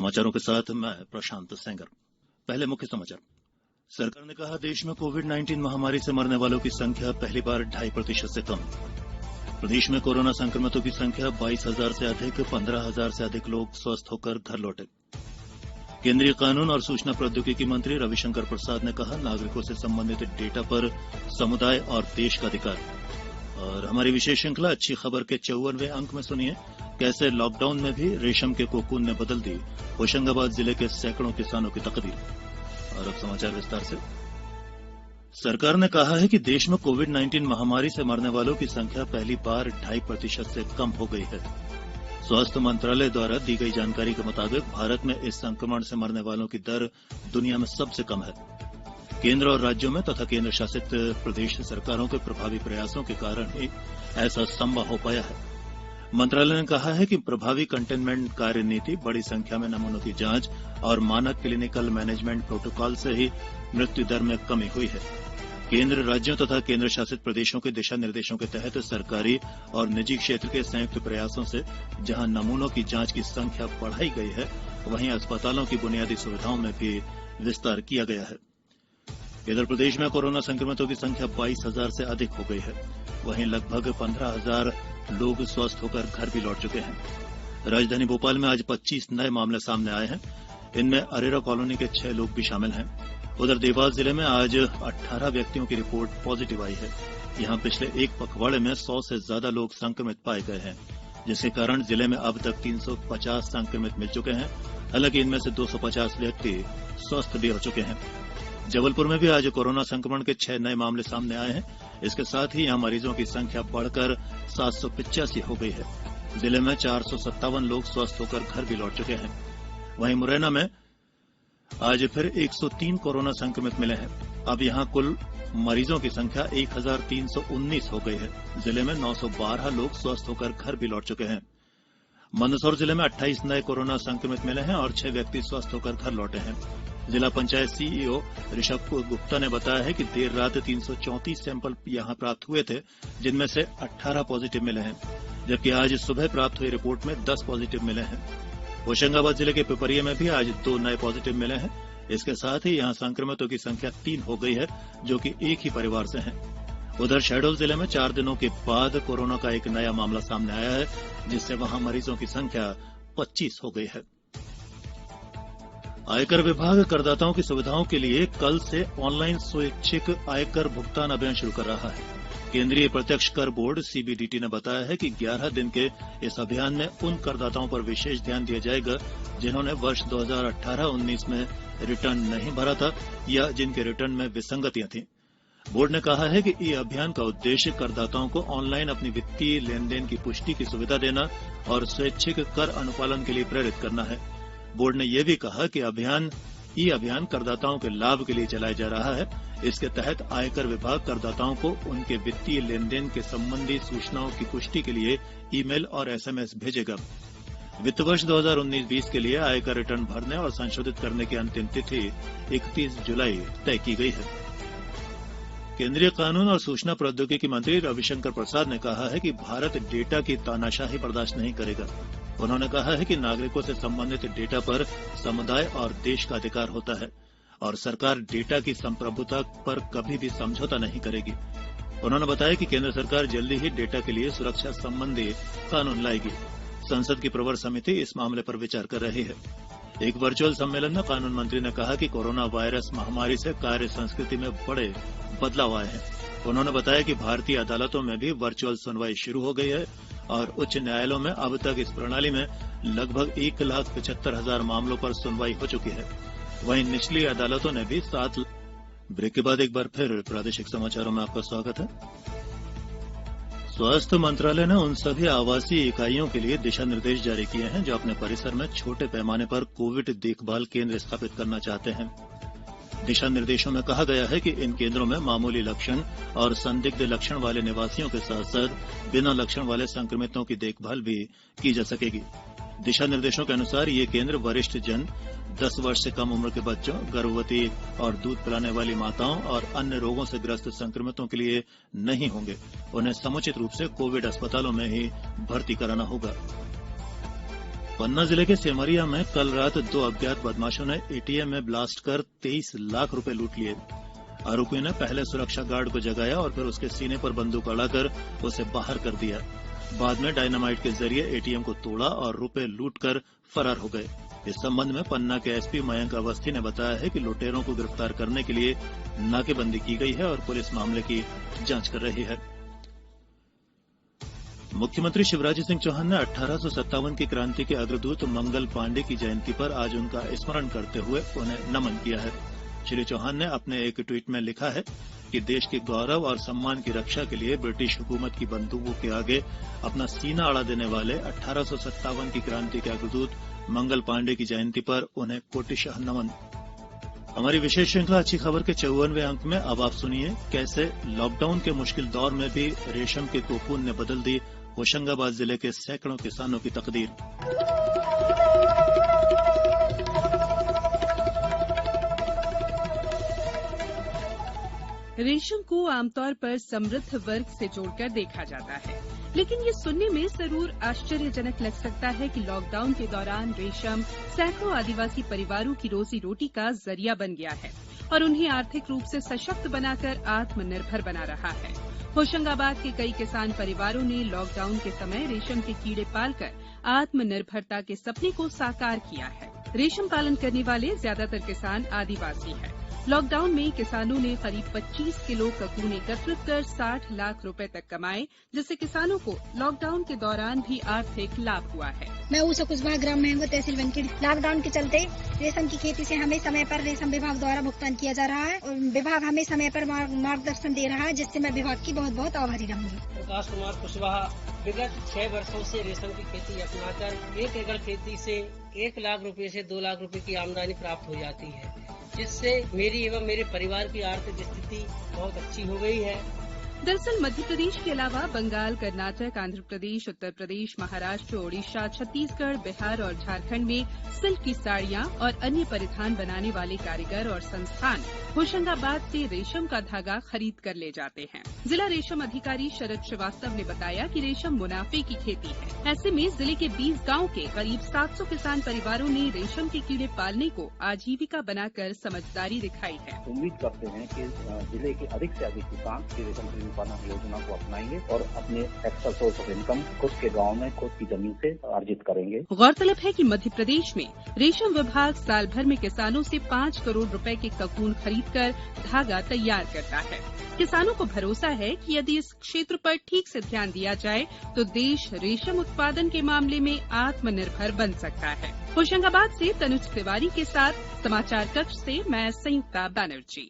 समाचारों के साथ मैं प्रशांत सेंगर। पहले मुख्य समाचार। सरकार ने कहा, देश में कोविड-19 महामारी से मरने वालों की संख्या पहली बार 2.5% से कम। प्रदेश में कोरोना संक्रमितों की संख्या 22,000 से अधिक, 15,000 से अधिक लोग स्वस्थ होकर घर लौटे। केंद्रीय कानून और सूचना प्रौद्योगिकी मंत्री रविशंकर प्रसाद ने कहा, नागरिकों से संबंधित डेटा पर समुदाय और देश का अधिकार। और हमारी विशेष श्रृंखला अच्छी खबर के 54वें अंक में सुनिए, कैसे लॉकडाउन में भी रेशम के कोकून ने बदल दी होशंगाबाद जिले के सैकड़ों किसानों की तकदीर। और अब समाचार विस्तार से। सरकार ने कहा है कि देश में कोविड-19 महामारी से मरने वालों की संख्या पहली बार 2.5% से कम हो गई है। स्वास्थ्य मंत्रालय द्वारा दी गई जानकारी के मुताबिक भारत में इस संक्रमण से मरने वालों की दर दुनिया में सबसे कम है। केंद्र और राज्यों में तथा केंद्र शासित प्रदेश सरकारों के प्रभावी प्रयासों के कारण ही ऐसा संभव हो पाया है। मंत्रालय ने कहा है कि प्रभावी कंटेनमेंट कार्य नीति, बड़ी संख्या में नमूनों की जांच और मानक क्लिनिकल मैनेजमेंट प्रोटोकॉल से ही मृत्यु दर में कमी हुई है। केंद्र, राज्यों तथा केंद्र शासित प्रदेशों के दिशा निर्देशों के तहत सरकारी और निजी क्षेत्र के संयुक्त प्रयासों से जहां नमूनों की जांच की संख्या बढ़ाई गई है, वहीं अस्पतालों की बुनियादी सुविधाओं में भी विस्तार किया गया है। इधर प्रदेश में कोरोना संक्रमितों की संख्या 22,000 से अधिक हो गई है। वहीं लगभग 15,000 लोग स्वस्थ होकर घर भी लौट चुके हैं। राजधानी भोपाल में आज 25 नए मामले सामने आए हैं। इनमें अरेरा कॉलोनी के 6 लोग भी शामिल हैं। उधर देवास जिले में आज 18 व्यक्तियों की रिपोर्ट पॉजिटिव आई है। यहां पिछले एक पखवाड़े में 100 से ज्यादा लोग संक्रमित पाए गए हैं, जिसके कारण जिले में अब तक 350 संक्रमित मिल चुके हैं। हालांकि इनमें से 250 व्यक्ति स्वस्थ भी हो चुके हैं। जबलपुर में भी आज कोरोना संक्रमण के 6 नए मामले सामने आए हैं। इसके साथ ही यहां मरीजों की संख्या बढ़कर 785 हो गई है। जिले में 457 लोग स्वस्थ होकर घर भी लौट चुके हैं। वहीं मुरैना में आज फिर 103 कोरोना संक्रमित मिले हैं। अब यहां कुल मरीजों की संख्या 1,319 हो गई है। जिले में 912 लोग स्वस्थ होकर घर भी लौट चुके हैं। मंदसौर जिले में 28 नए कोरोना संक्रमित मिले हैं और 6 व्यक्ति स्वस्थ होकर घर लौटे हैं। जिला पंचायत सीईओ ऋषभ गुप्ता ने बताया है कि देर रात 334 सैंपल यहां प्राप्त हुए थे, जिनमें से 18 पॉजिटिव मिले हैं, जबकि आज सुबह प्राप्त हुई रिपोर्ट में 10 पॉजिटिव मिले हैं। होशंगाबाद जिले के पिपरिया में भी आज 2 नए पॉजिटिव मिले हैं। इसके साथ ही यहां संक्रमितों की संख्या 3 हो गई है, जो कि एक ही परिवार से हैं। उधर शहडोल जिले में 4 दिनों के बाद कोरोना का एक नया मामला सामने आया है, जिससे वहां मरीजों की संख्या 25 हो गई है। आयकर विभाग करदाताओं की सुविधाओं के लिए कल से ऑनलाइन स्वैच्छिक आयकर भुगतान अभियान शुरू कर रहा है। केंद्रीय प्रत्यक्ष कर बोर्ड सीबीडीटी ने बताया है कि 11 दिन के इस अभियान में उन करदाताओं पर विशेष ध्यान दिया जाएगा जिन्होंने वर्ष 2018-19 में रिटर्न नहीं भरा था या जिनके रिटर्न में विसंगतियां थीं। बोर्ड ने कहा है कि ये अभियान का उद्देश्य करदाताओं को ऑनलाइन अपनी वित्तीय लेन-देन की पुष्टि की सुविधा देना और स्वैच्छिक कर अनुपालन के लिए प्रेरित करना है। बोर्ड ने यह भी कहा कि ई अभियान करदाताओं के लाभ के लिए चलाया जा रहा है। इसके तहत आयकर विभाग करदाताओं को उनके वित्तीय लेन-देन के संबंधी सूचनाओं की पुष्टि के लिए ईमेल और एसएमएस भेजेगा। वित्त वर्ष 2019-20 के लिए आयकर रिटर्न भरने और संशोधित करने की अंतिम तिथि 31 जुलाई तय की गई है। केंद्रीय कानून और सूचना प्रौद्योगिकी मंत्री रविशंकर प्रसाद ने कहा है कि भारत डेटा की तानाशाही बर्दाश्त नहीं करेगा। उन्होंने कहा है कि नागरिकों से संबंधित डेटा पर समुदाय और देश का अधिकार होता है और सरकार डेटा की संप्रभुता पर कभी भी समझौता नहीं करेगी। उन्होंने बताया कि केंद्र सरकार जल्दी ही डेटा के लिए सुरक्षा संबंधी कानून लाएगी। संसद की प्रवर समिति इस मामले पर विचार कर रही है। एक वर्चुअल सम्मेलन में कानून मंत्री ने कहा कि कोरोना वायरस महामारी से कार्य संस्कृति में बड़े बदलाव आए हैं। उन्होंने बताया कि भारतीय अदालतों में भी वर्चुअल सुनवाई शुरू हो गई है और उच्च न्यायालयों में अब तक इस प्रणाली में लगभग 1,75,000 मामलों पर सुनवाई हो चुकी है। वहीं निचली अदालतों ने भी 7 ब्रेक के बाद एक बार फिर प्रादेशिक समाचारों में आपका स्वागत है। स्वास्थ्य मंत्रालय ने उन सभी आवासीय इकाइयों के लिए दिशा निर्देश जारी किए हैं जो अपने परिसर में छोटे पैमाने पर कोविड देखभाल केंद्र स्थापित करना चाहते हैं। दिशा निर्देशों में कहा गया है कि इन केंद्रों में मामूली लक्षण और संदिग्ध लक्षण वाले निवासियों के साथ साथ बिना लक्षण वाले संक्रमितों की देखभाल भी की जा सकेगी। दिशा निर्देशों के अनुसार ये केंद्र वरिष्ठ जन, 10 वर्ष से कम उम्र के बच्चों, गर्भवती और दूध पिलाने वाली माताओं और अन्य रोगों से ग्रस्त संक्रमितों के लिए नहीं होंगे। उन्हें समुचित रूप से कोविड अस्पतालों में ही भर्ती कराना होगा। पन्ना जिले के सेमरिया में कल रात 2 अज्ञात बदमाशों ने एटीएम में ब्लास्ट कर 23 लाख रुपए लूट लिए। आरोपियों ने पहले सुरक्षा गार्ड को जगाया और फिर उसके सीने पर बंदूक अड़ाकर उसे बाहर कर दिया। बाद में डायनामाइट के जरिए एटीएम को तोड़ा और रुपए लूटकर फरार हो गए। इस संबंध में पन्ना के एसपी मयंक अवस्थी ने बताया है कि लुटेरों को गिरफ्तार करने के लिए नाकेबंदी की गई है और पुलिस मामले की जांच कर रही है। मुख्यमंत्री शिवराज सिंह चौहान ने 1857 की क्रांति के अग्रदूत मंगल पांडे की जयंती पर आज उनका स्मरण करते हुए उन्हें नमन किया है। श्री चौहान ने अपने एक ट्वीट में लिखा है कि देश के गौरव और सम्मान की रक्षा के लिए ब्रिटिश हुकूमत की बंदूकों के आगे अपना सीना अड़ा देने वाले 1857 की क्रांति के अग्रदूत मंगल पांडे की जयंती पर उन्हें कोटिशः नमन। हमारी विशेष श्रृंखला अच्छी खबर के 54वें अंक में अब आप सुनिए कैसे लॉकडाउन के मुश्किल दौर में भी रेशम के कोकून ने बदल दी होशंगाबाद जिले के सैकड़ों किसानों की तकदीर। रेशम को आमतौर पर समृद्ध वर्ग से जोड़कर देखा जाता है, लेकिन ये सुनने में जरूर आश्चर्यजनक लग सकता है कि लॉकडाउन के दौरान रेशम सैकड़ों आदिवासी परिवारों की रोजी रोटी का जरिया बन गया है और उन्हें आर्थिक रूप से सशक्त बनाकर आत्मनिर्भर बना रहा है। होशंगाबाद के कई किसान परिवारों ने लॉकडाउन के समय रेशम के कीड़े पालकर आत्मनिर्भरता के सपने को साकार किया है। रेशम पालन करने वाले ज्यादातर किसान आदिवासी हैं। लॉकडाउन में किसानों ने करीब 25 किलो ककून एकत्रित कर 60 लाख रुपए तक कमाए, जिससे किसानों को लॉकडाउन के दौरान भी आर्थिक लाभ हुआ है। मैं ऊसा कुशवाहा ग्राम महंगो तहसील वनखेड़ी। लॉकडाउन के चलते रेशम की खेती से हमें समय पर रेशम विभाग द्वारा भुगतान किया जा रहा है और विभाग हमें समय पर मार्गदर्शन दे रहा है, जिससे मैं विभाग की बहुत बहुत आभारी रहूंगी। प्रकाश कुमार कुशवाहा विगत 6 वर्षों से रेशम की खेती अपनाकर 1 एकड़ खेती से 1 लाख रुपए से 2 लाख रुपए की आमदनी प्राप्त हो जाती है, जिससे मेरी एवं मेरे परिवार की आर्थिक स्थिति बहुत अच्छी हो गई है। दरअसल मध्य प्रदेश के अलावा बंगाल, कर्नाटक, आंध्र प्रदेश, उत्तर प्रदेश, महाराष्ट्र, ओडिशा, छत्तीसगढ़, बिहार और झारखंड में सिल्क की साड़ियां और अन्य परिधान बनाने वाले कारीगर और संस्थान होशंगाबाद से रेशम का धागा खरीद कर ले जाते हैं। जिला रेशम अधिकारी शरद श्रीवास्तव ने बताया कि रेशम मुनाफे की खेती है। ऐसे में जिले के 20 गांव के करीब 700 किसान परिवारों ने रेशम के कीड़े पालने को आजीविका बनाकर समझदारी दिखाई है। उम्मीद करते हैं कि जिले के अधिक से अधिक किसान रेशम पालन योजना को अपनाएंगे और अपने एक्स्ट्रा सोर्स ऑफ इनकम खुद के गांव में खुद की जमीन से अर्जित करेंगे। गौरतलब है कि मध्य प्रदेश में रेशम विभाग साल भर में किसानों से 5 करोड़ रुपए के ककून खरीदकर धागा तैयार करता है। किसानों को भरोसा है कि यदि इस क्षेत्र पर ठीक से ध्यान दिया जाए तो देश रेशम उत्पादन के मामले में आत्मनिर्भर बन सकता है। होशंगाबाद से तनुज तिवारी के साथ समाचार कक्ष से मैं संयुक्ता बनर्जी।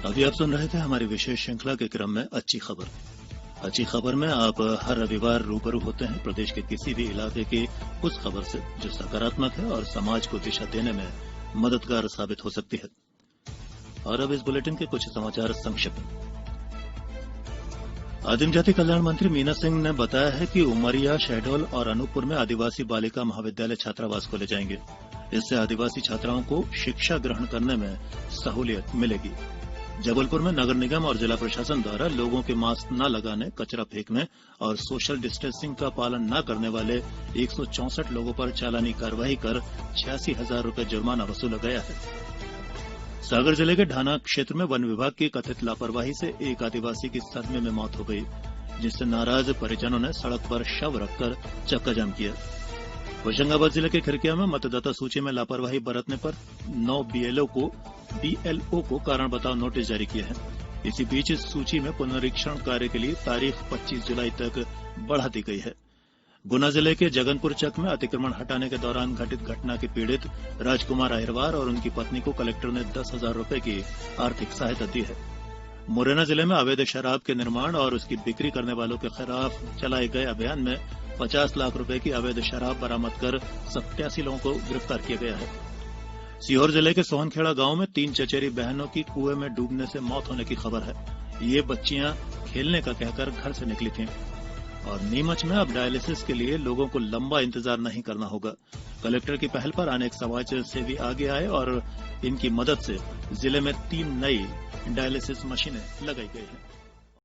अभी आप सुन रहे थे हमारी विशेष श्रृंखला के क्रम में अच्छी खबर। अच्छी खबर में आप हर रविवार रूबरू होते हैं प्रदेश के किसी भी इलाके की उस खबर से जो सकारात्मक है और समाज को दिशा देने में मददगार साबित हो सकती है। और अब इस बुलेटिन के कुछ समाचार संक्षिप्त में। आदिम जाति कल्याण मंत्री मीना सिंह ने बताया है कि उमरिया, शहडोल और अनूपपुर में आदिवासी बालिका महाविद्यालय छात्रावास खोले जाएंगे। इससे आदिवासी छात्राओं को शिक्षा ग्रहण करने में सहूलियत मिलेगी। जबलपुर में नगर निगम और जिला प्रशासन द्वारा लोगों के मास्क न लगाने, कचरा फेंकने और सोशल डिस्टेंसिंग का पालन न करने वाले 164 लोगों पर चालानी कार्रवाई कर 86,000 रुपए जुर्माना वसूला गया है। सागर जिले के ढाना क्षेत्र में वन विभाग की कथित लापरवाही से एक आदिवासी की सदमे में मौत हो गई, जिससे नाराज परिजनों ने सड़क पर शव रखकर चक्का जाम किया। होशंगाबाद जिले के खिरकिया में मतदाता सूची में लापरवाही बरतने पर 9 BLO को कारण बताओ नोटिस जारी किए हैं। इसी बीच इस सूची में पुनरीक्षण कार्य के लिए तारीख 25 जुलाई तक बढ़ा दी गई है। गुना जिले के जगनपुर चक में अतिक्रमण हटाने के दौरान घटित घटना के पीड़ित राजकुमार अहिरवार और उनकी पत्नी को कलेक्टर ने 10,000 रुपए की आर्थिक सहायता दी है। मुरैना जिले में अवैध शराब के निर्माण और उसकी बिक्री करने वालों के खिलाफ चलाए गए अभियान में 50 लाख रुपए की अवैध शराब बरामद कर 87 लोगों को गिरफ्तार किया गया है। सीहोर जिले के सोहनखेड़ा गांव में 3 चचेरी बहनों की कुएं में डूबने से मौत होने की खबर है। ये बच्चियां खेलने का कहकर घर से निकली थीं। और नीमच में अब डायलिसिस के लिए लोगों को लंबा इंतजार नहीं करना होगा। कलेक्टर की पहल पर अनेक समाज सेवी आगे आए और इनकी मदद से जिले में 3 नई डायलिसिस मशीनें लगाई गई हैं।